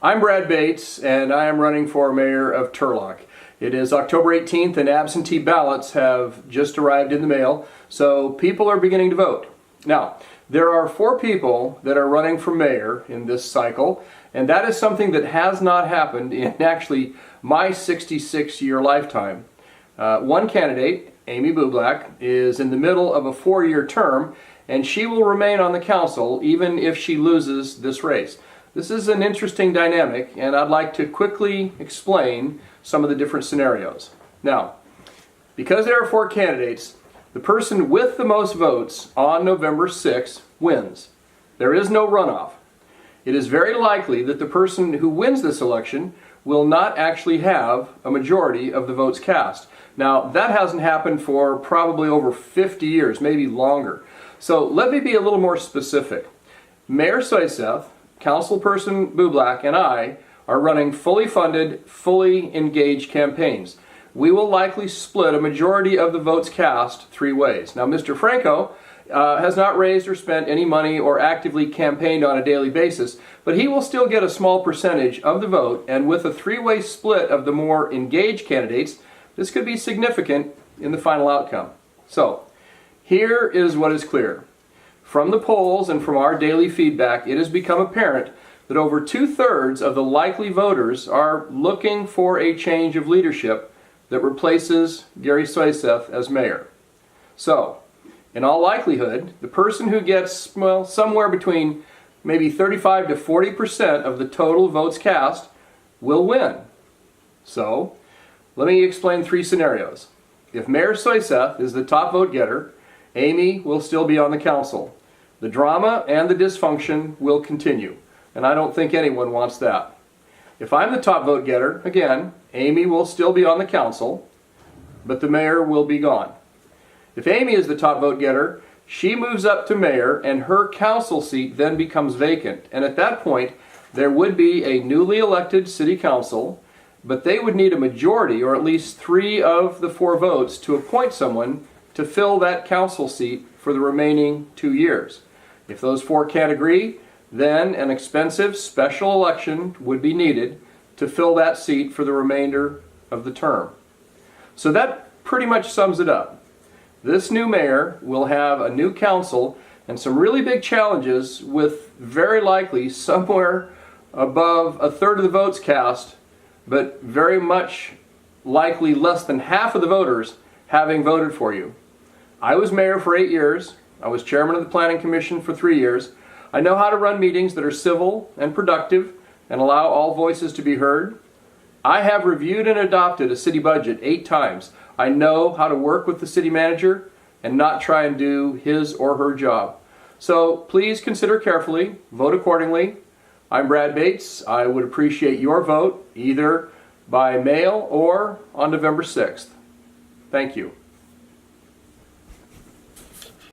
I'm Brad Bates, and I am running for mayor of Turlock. It is October 18th, and absentee ballots have just arrived in the mail, so people are beginning to vote. Now, there are 4 people that are running for mayor in this cycle, and that is something that has not happened in actually my 66-year lifetime. One candidate, Amy Bublak, is in the middle of a 4-year term, and she will remain on the council even if she loses this race. This is an interesting dynamic, and I'd like to quickly explain some of the different scenarios. Now, because there are 4 candidates, the person with the most votes on November 6th wins. There is no runoff. It is very likely that the person who wins this election will not actually have a majority of the votes cast. Now, that hasn't happened for probably over 50 years, maybe longer. So let me be a little more specific. Mayor Soyseth, Councilperson Bublak, and I are running fully funded, fully engaged campaigns. We will likely split a majority of the votes cast 3 ways. Now, Mr. Franco has not raised or spent any money or actively campaigned on a daily basis, but he will still get a small percentage of the vote, and with a 3-way split of the more engaged candidates, this could be significant in the final outcome. So, here is what is clear. From the polls and from our daily feedback, it has become apparent that over 2/3 of the likely voters are looking for a change of leadership that replaces Gary Soyseth as mayor. So, in all likelihood, the person who gets, well, somewhere between maybe 35 to 40% of the total votes cast will win. So, let me explain 3 scenarios. If Mayor Soyseth is the top vote getter, Amy will still be on the council. The drama and the dysfunction will continue, and I don't think anyone wants that. If I'm the top vote getter, again, Amy will still be on the council, but the mayor will be gone. If Amy is the top vote getter, she moves up to mayor, and her council seat then becomes vacant. And at that point, there would be a newly elected city council, but they would need a majority, or at least 3 of the 4 votes, to appoint someone to fill that council seat for the remaining 2 years. If those 4 can't agree, then an expensive special election would be needed to fill that seat for the remainder of the term. So that pretty much sums it up. This new mayor will have a new council and some really big challenges, with very likely somewhere above 1/3 of the votes cast, but very much likely less than half of the voters having voted for you. I was mayor for 8 years. I was chairman of the Planning Commission for 3 years. I know how to run meetings that are civil and productive and allow all voices to be heard. I have reviewed and adopted a city budget 8 times. I know how to work with the city manager and not try and do his or her job. So please consider carefully, vote accordingly. I'm Brad Bates. I would appreciate your vote either by mail or on November 6th. Thank you.